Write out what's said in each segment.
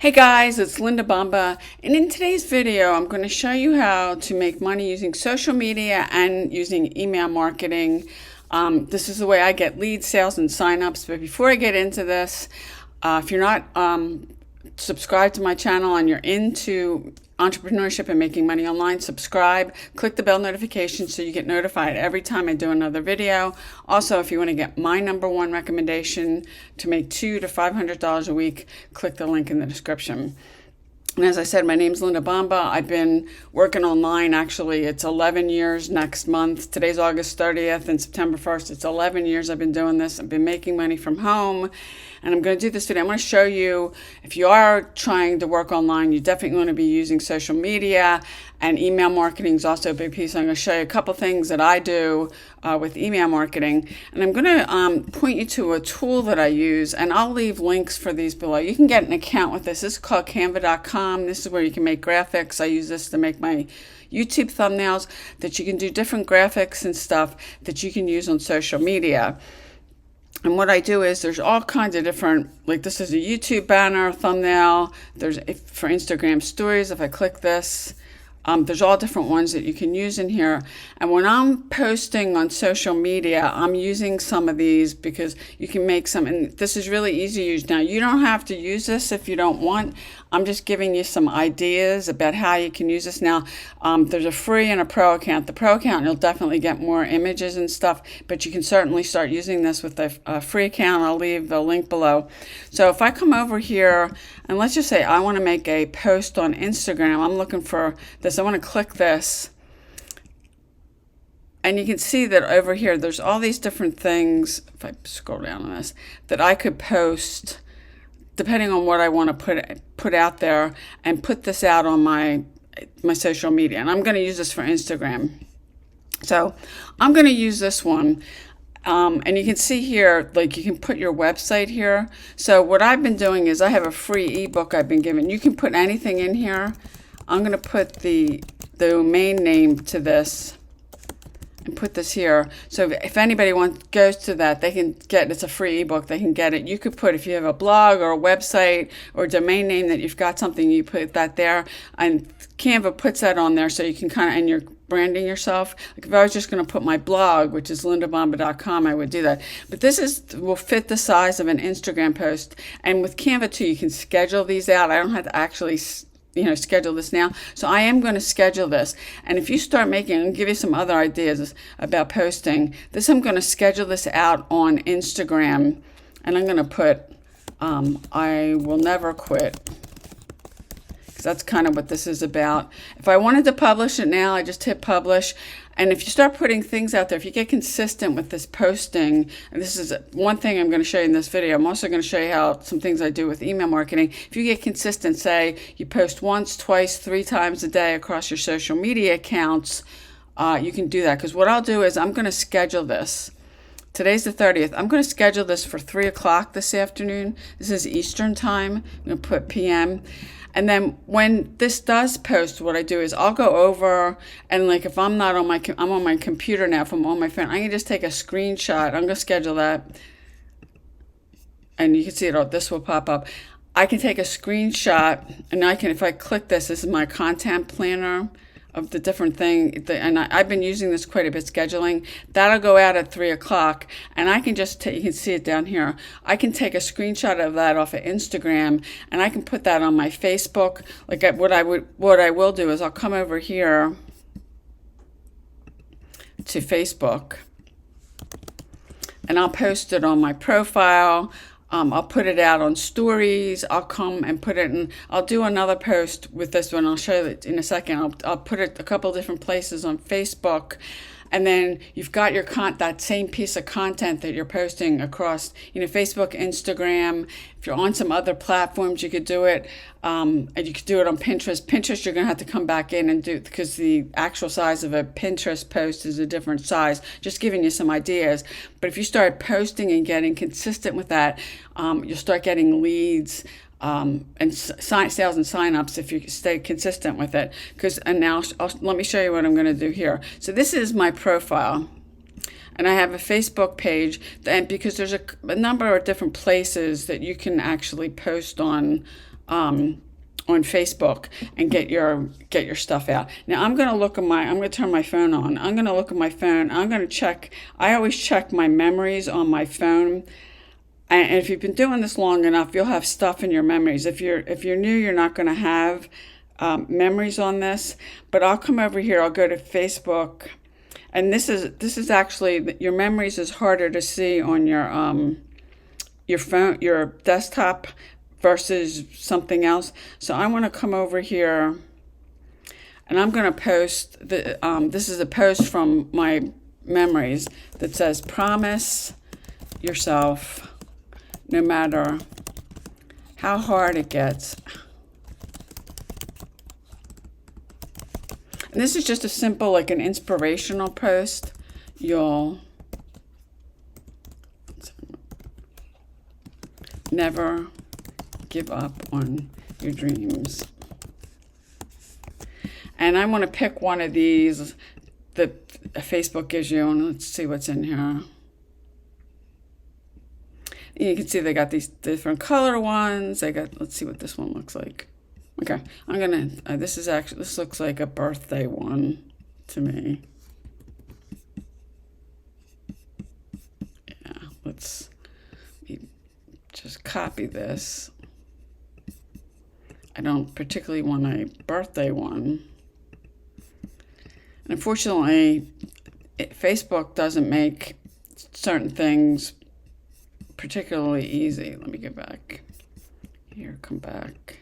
Hey guys, it's Linda Bomba, and in today's video I'm going to show you how to make money using social media and using email marketing. This is the way I get lead sales and signups. But before I get into this, if you're not subscribed to my channel and you're into entrepreneurship and making money online, subscribe, click the bell notification so you get notified every time I do another video. Also, if you want to get my #1 recommendation to make $200 to $500 a week, click the link in the description. And as I said, my name's Linda Bomba. I've been working online, actually, it's 11 years next month. Today's August 30th and September 1st. It's 11 years I've been doing this. I've been making money from home. And I'm going to do this video. I'm going to show you, if you are trying to work online, you definitely want to be using social media, and email marketing is also a big piece. I'm going to show you a couple things that I do with email marketing. And I'm going to point you to a tool that I use, and I'll leave links for these below. You can get an account with this. This is called Canva.com. This is where you can make graphics. I use this to make my YouTube thumbnails, that you can do different graphics and stuff that you can use on social media. And what I do is there's all kinds of different, like this is a YouTube banner thumbnail. There's for Instagram stories. If I click this, there's all different ones that you can use in here. And when I'm posting on social media, I'm using some of these because you can make some, and this is really easy to use. Now, you don't have to use this if you don't want. I'm just giving you some ideas about how you can use this. Now, there's a free and a pro account. The pro account, you'll definitely get more images and stuff, but you can certainly start using this with the free account. I'll leave the link below. So if I come over here, and let's just say I want to make a post on Instagram. I'm looking for this. I want to click this. And you can see that over here, there's all these different things, if I scroll down on this, that I could post depending on what I want to put out there, and put this out on my social media. And I'm going to use this for Instagram. So I'm going to use this one. And you can see here, like you can put your website here. So what I've been doing is I have a free ebook I've been given. You can put anything in here. I'm going to put the domain name to this and put this here. So if anybody goes to that, they can get, it's a free ebook, they can get it. You could put, if you have a blog or a website or a domain name that you've got something, you put that there, and Canva puts that on there so you can kind of, and you're branding yourself. Like if I was just going to put my blog, which is lindabomba.com, I would do that. But this will fit the size of an Instagram post. And with Canva too, you can schedule these out. I don't have to actually schedule this now. So I am going to schedule this. And if you start making, I'll give you some other ideas about posting. I'm going to schedule this out on Instagram. And I'm going to put, I will never quit. Because that's kind of what this is about. If I wanted to publish it now, I just hit publish. And if you start putting things out there, if you get consistent with this posting, and this is one thing I'm going to show you in this video. I'm also going to show you how some things I do with email marketing. If you get consistent, say you post once, twice, 3 times a day across your social media accounts, you can do that. Because what I'll do is I'm going to schedule this. Today's the 30th. I'm going to schedule this for 3 o'clock this afternoon. This is Eastern time. I'm going to put PM. And then when this does post, what I do is I'll go over, and like if I'm not on I'm on my computer now, if I'm on my phone, I can just take a screenshot. I'm going to schedule that. And you can see it, this will pop up. I can take a screenshot, and I can, if I click this is my content planner of the different thing, and I've been using this quite a bit, scheduling. That'll go out at 3 o'clock, and I can just you can see it down here. I can take a screenshot of that off of Instagram, and I can put that on my Facebook. Like what I will do is I'll come over here to Facebook, and I'll post it on my profile. I'll put it out on stories. I'll come and put it in. I'll do another post with this one. I'll show it in a second. I'll put it a couple different places on Facebook. And then you've got your that same piece of content that you're posting across, Facebook, Instagram. If you're on some other platforms, you could do it. And you could do it on Pinterest. Pinterest, you're going to have to come back in and do, because the actual size of a Pinterest post is a different size. Just giving you some ideas. But if you start posting and getting consistent with that, you'll start getting leads. And sales and signups if you stay consistent with it. And now let me show you what I'm going to do here. So this is my profile, and I have a Facebook page, and because there's a number of different places that you can actually post on on Facebook and get your stuff out. Now I'm gonna turn my phone on. I'm gonna look at my phone. I'm gonna check. I always check my memories on my phone. And if you've been doing this long enough, you'll have stuff in your memories. If you're new, you're not gonna have memories on this. But I'll come over here. I'll go to Facebook, and this is actually, your memories is harder to see on your phone, your desktop, versus something else. So I want to come over here, and I'm going to post this is a post from my memories that says, promise yourself, no matter how hard it gets. And this is just a simple, like an inspirational post. You'll never give up on your dreams. And I want to pick one of these that Facebook gives you, and let's see what's in here. You can see they got these different color ones. Let's see what this one looks like. Okay, I'm gonna, this looks like a birthday one to me. Yeah, let's just copy this. I don't particularly want a birthday one. And unfortunately, Facebook doesn't make certain things particularly easy. Let me get back here, come back.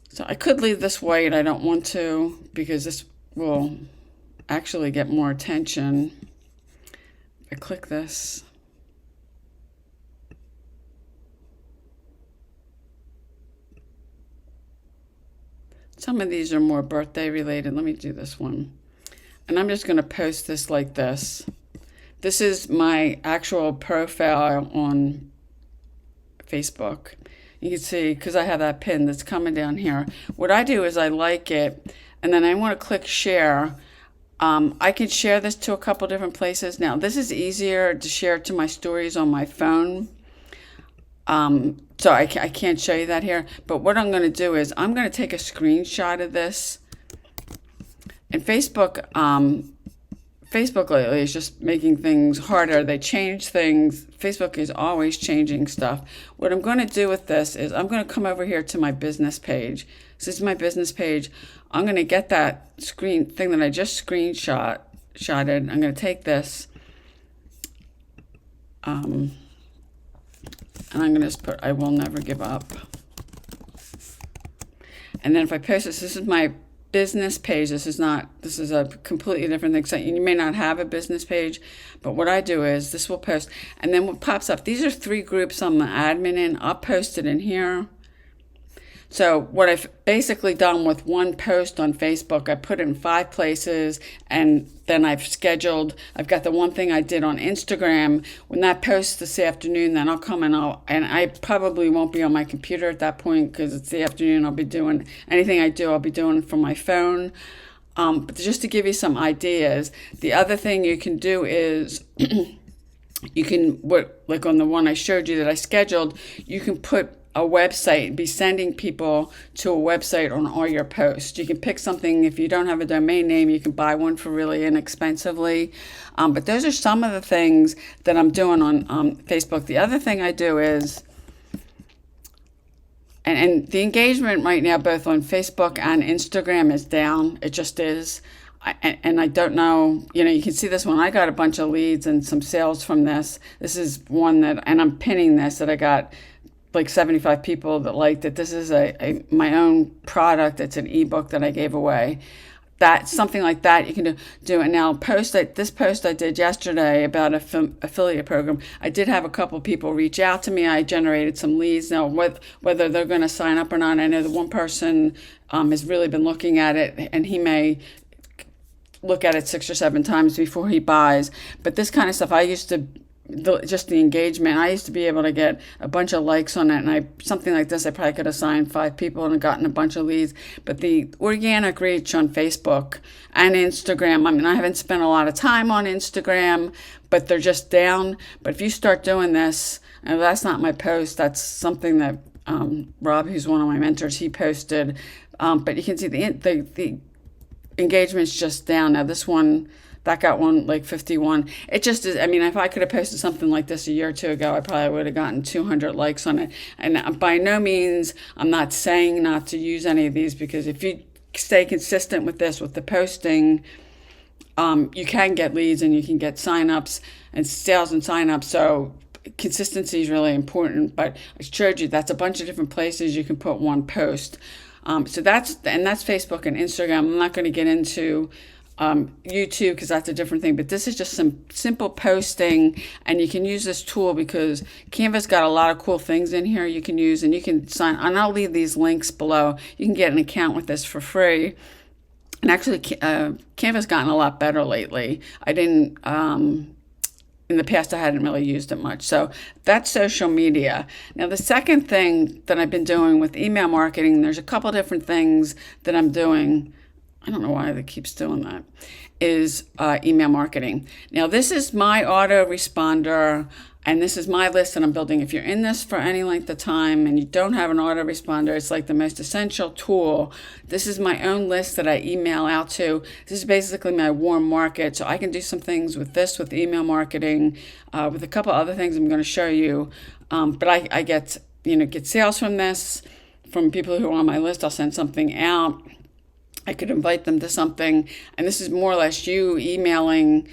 So I could leave this white. I don't want to, because this will actually get more attention. I click this. Some of these are more birthday related. Let me do this one. And I'm just going to post this like this. This is my actual profile on Facebook. You can see, because I have that pin that's coming down here. What I do is I like it, and then I want to click share. I can share this to a couple different places. Now, this is easier to share to my stories on my phone. So I can't show you that here. But what I'm going to do is I'm going to take a screenshot of this. And Facebook lately is just making things harder. They change things. Facebook is always changing stuff. What I'm going to do with this is I'm going to come over here to my business page. This is my business page. I'm going to get that screen thing that I just screenshotted. I'm going to take this. And I'm going to just put, I will never give up. And then if I post this is my business page. This is a completely different thing. So you may not have a business page, but what I do is this will post, and then what pops up, these are 3 groups I'm the admin in. I'll post it in here. So what I've basically done with one post on Facebook, I put it in 5 places, and then I've got the one thing I did on Instagram. When that posts this afternoon, then I'll come and I probably won't be on my computer at that point because it's the afternoon. I'll be doing anything I do, I'll be doing from my phone. But just to give you some ideas, the other thing you can do is you can, like on the one I showed you that I scheduled, you can put a website, be sending people to a website on all your posts. You can pick something. If you don't have a domain name, you can buy one for really inexpensively. But those are some of the things that I'm doing on Facebook. The other thing I do is, and the engagement right now, both on Facebook and Instagram, is down. It just is. And I don't know, you can see this one. I got a bunch of leads and some sales from this. This is one and I'm pinning this, that I got like 75 people that liked it. This is my own product. It's an ebook that I gave away. That's something like that you can do. And now this post I did yesterday about affiliate program, I did have a couple people reach out to me. I generated some leads. Now, whether they're going to sign up or not, I know the one person has really been looking at it, and he may look at it 6 or 7 times before he buys. But this kind of stuff, I used to just the engagement. I used to be able to get a bunch of likes on it, and something like this, I probably could have signed 5 people and gotten a bunch of leads. But the organic reach on Facebook and Instagram, I mean, I haven't spent a lot of time on Instagram, but they're just down. But if you start doing this, and that's not my post, that's something that Rob, who's one of my mentors, he posted. But you can see the engagement's just down. Now this one, that got one like 51. It just is. I mean, if I could have posted something like this a year or two ago, I probably would have gotten 200 likes on it. And by no means, I'm not saying not to use any of these, because if you stay consistent with this, with the posting, you can get leads and you can get signups and sales and signups. So consistency is really important. But I showed you that's a bunch of different places you can put one post. So that's Facebook and Instagram. I'm not going to get into YouTube, because that's a different thing, but this is just some simple posting, and you can use this tool because Canva's got a lot of cool things in here you can use, and you can sign, and I'll leave these links below. You can get an account with this for free. And actually Canva's gotten a lot better lately. I didn't in the past, I hadn't really used it much. So that's social media. Now, the second thing that I've been doing with email marketing, there's a couple different things that I'm doing. I don't know why it keeps doing that, is email marketing. Now, this is my autoresponder, and this is my list that I'm building. If you're in this for any length of time and you don't have an autoresponder, it's like the most essential tool. This is my own list that I email out to. This is basically my warm market. So I can do some things with this, with email marketing, with a couple other things I'm going to show you. But I get sales from this, from people who are on my list. I'll send something out. I could invite them to something, and this is more or less you emailing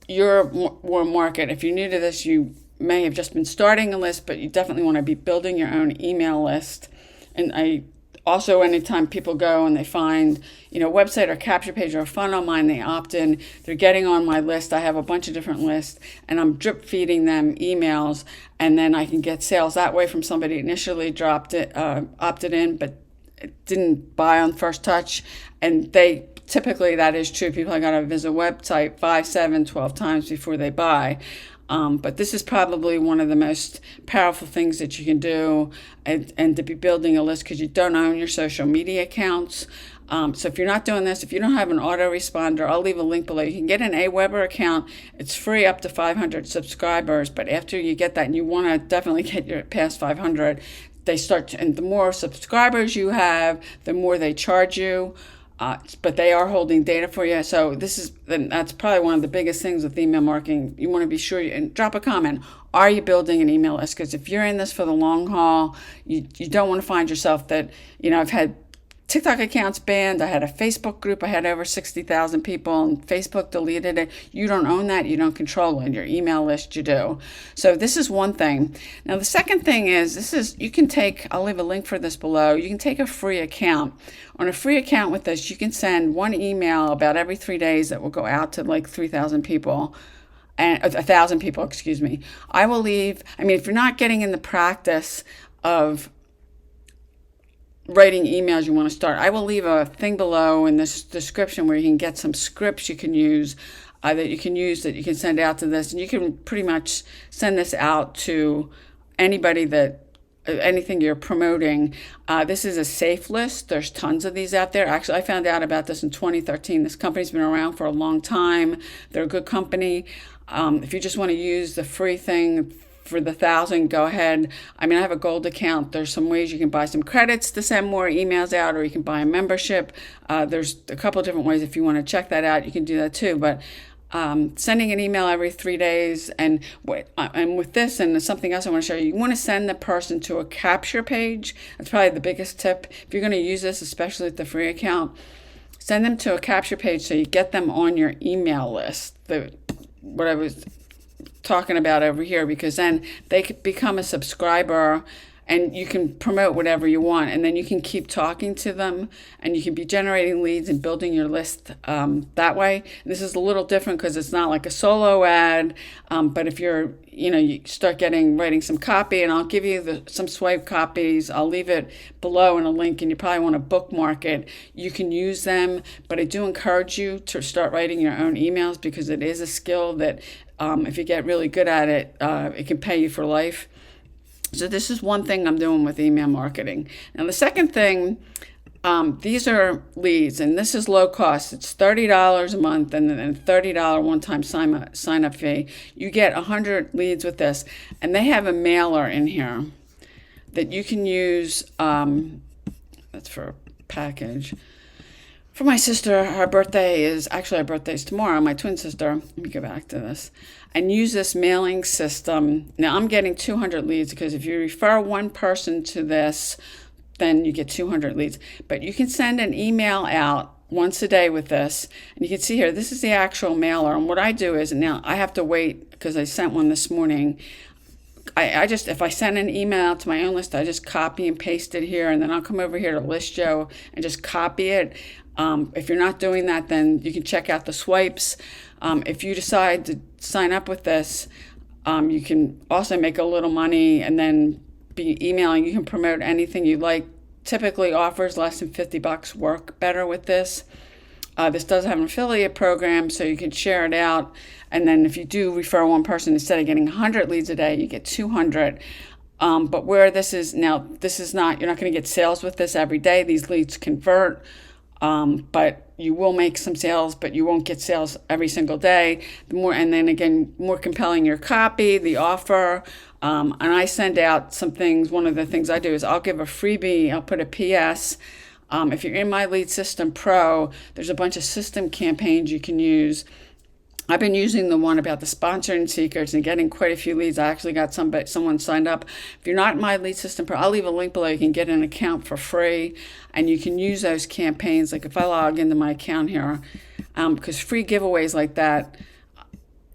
your warm market. If you're new to this, you may have just been starting a list, but you definitely want to be building your own email list. And I also, anytime people go and they find, a website or capture page or a funnel of mine, they opt in, they're getting on my list. I have a bunch of different lists, and I'm drip feeding them emails, and then I can get sales that way from somebody initially opted in, but didn't buy on first touch. And typically that is true. People are going to visit a website 5, 7, 12 times before they buy. But this is probably one of the most powerful things that you can do, and to be building a list, because you don't own your social media accounts. So if you're not doing this, if you don't have an autoresponder, I'll leave a link below. You can get an Aweber account. It's free up to 500 subscribers. But after you get that, and you want to definitely get your past 500, and the more subscribers you have, the more they charge you. But they are holding data for you. So that's probably one of the biggest things with email marketing. You want to be sure and drop a comment. Are you building an email list? Because if you're in this for the long haul, you don't want to find yourself that, I've had TikTok accounts banned. I had a Facebook group. I had over 60,000 people, and Facebook deleted it. You don't own that. You don't control it. Your email list, you do. So this is one thing. Now, the second thing is, you can take, I'll leave a link for this below. You can take a free account. On a free account with this, you can send one email about every 3 days that will go out to like 3,000 people. And 1,000 people, excuse me. If you're not getting in the practice of writing emails you want to start, I will leave a thing below in this description where you can get some scripts you can use, that you can send out to this, and you can pretty much send this out to anybody anything you're promoting. This is a safe list. There's tons of these out there. Actually, I found out about this in 2013. This company's been around for a long time. They're a good company. If you just want to use the free thing for the 1,000, go ahead. I have a gold account. There's some ways you can buy some credits to send more emails out, or you can buy a membership. There's a couple of different ways. If you want to check that out, you can do that too. But sending an email every 3 days, and with this, and something else I want to show you, you want to send the person to a capture page. That's probably the biggest tip. If you're going to use this, especially with the free account, send them to a capture page so you get them on your email list. What I was talking about over here, because then they could become a subscriber, and you can promote whatever you want, and then you can keep talking to them, and you can be generating leads and building your list that way. This is a little different because it's not like a solo ad, but if you start writing some copy, and I'll give you some swipe copies. I'll leave it below in a link, and you probably want to bookmark it. You can use them, but I do encourage you to start writing your own emails, because it is a skill that if you get really good at it, it can pay you for life. So this is one thing I'm doing with email marketing. Now the second thing, these are leads, and this is low cost. It's $30 a month and then a $30 one-time sign up fee. You get 100 leads with this, and they have a mailer in here that you can use. That's for a package. For my sister, her birthday's tomorrow, my twin sister. Let me go back to this. And use this mailing system. Now, I'm getting 200 leads because if you refer one person to this, then you get 200 leads. But you can send an email out once a day with this. And you can see here, this is the actual mailer. And what I do is, now I have to wait because I sent one this morning. I just, if I send an email out to my own list, I just copy and paste it here, and then I'll come over here to List Joe and just copy it. If you're not doing that, then you can check out the swipes. If you decide to sign up with this, you can also make a little money and then be emailing. You can promote anything you like. Typically offers less than $50 work better with this. This does have an affiliate program, so you can share it out. And then if you do refer one person, instead of getting 100 leads a day, you get 200. But where this is now, you're not going to get sales with this every day. These leads convert, but you will make some sales, but you won't get sales every single day. And then again, more compelling your copy, the offer. And I send out some things. One of the things I do is I'll give a freebie. I'll put a PS. If you're in My Lead System Pro, there's a bunch of system campaigns you can use. I've been using the one about the sponsoring secrets and getting quite a few leads. I actually got someone signed up. If you're not in My Lead System Pro, I'll leave a link below. You can get an account for free, and you can use those campaigns. Like if I log into my account here, because free giveaways like that,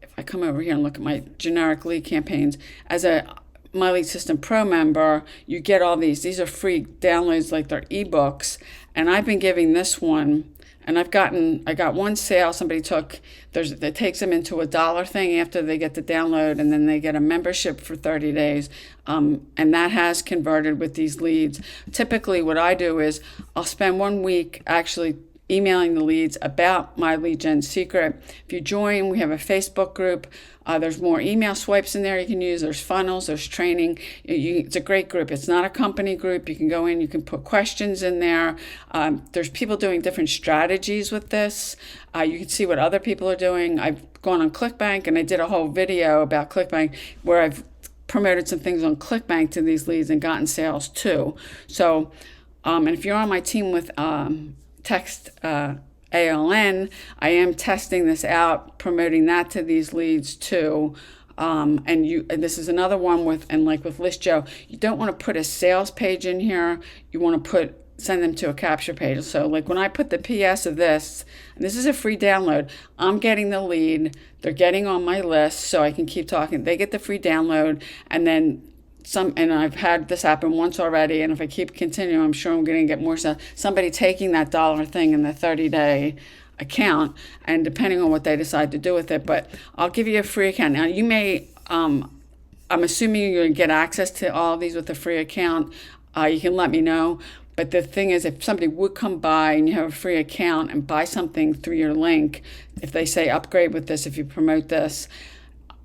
if I come over here and look at my generic lead campaigns, as a My Lead System Pro member, you get all these. These are free downloads, like they're ebooks, and I've been giving this one. And I got one sale somebody took, that takes them into $1 thing after they get the download, and then they get a membership for 30 days. And that has converted with these leads. Typically what I do is I'll spend 1 week actually emailing the leads about my lead gen secret. If you join, we have a Facebook group. There's more email swipes in there you can use. There's funnels, there's training. It's a great group. It's not a company group. You can go in, you can put questions in there. There's people doing different strategies with this. You can see what other people are doing. I've gone on ClickBank, and I did a whole video about ClickBank where I've promoted some things on ClickBank to these leads and gotten sales too. So, and if you're on my team with Text ALN, I am testing this out, promoting that to these leads too. And this is another one with List Joe, you don't want to put a sales page in here. You want to send them to a capture page. So like when I put the PS of this, and this is a free download, I'm getting the lead, they're getting on my list, so I can keep talking. They get the free download, and then and I've had this happen once already, and if I keep continuing, I'm sure I'm going to get more stuff. Somebody taking that dollar thing in the 30-day account, and depending on what they decide to do with it, but I'll give you a free account. Now, you may, I'm assuming you're going to get access to all of these with a free account. You can let me know. But the thing is, if somebody would come by and you have a free account and buy something through your link, if they say upgrade with this, if you promote this,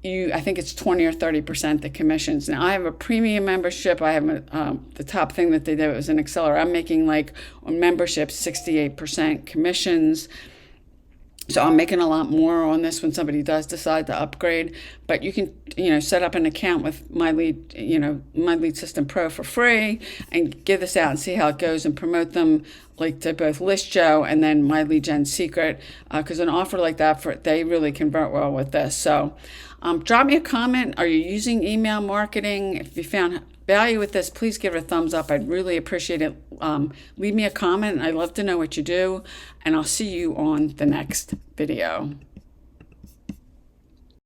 I think it's 20 or 30% the commissions. Now I have a premium membership. I have the top thing that they do is an accelerator. I'm making on memberships 68% commissions. So I'm making a lot more on this when somebody does decide to upgrade. But you can, set up an account with My Lead System Pro for free and give this out and see how it goes and promote them to both List Joe and then My Lead Gen Secret, because an offer like that, they really convert well with this. So drop me a comment. Are you using email marketing? If you found value with this, please give it a thumbs up. I'd really appreciate it. Leave me a comment. I'd love to know what you do, and I'll see you on the next video.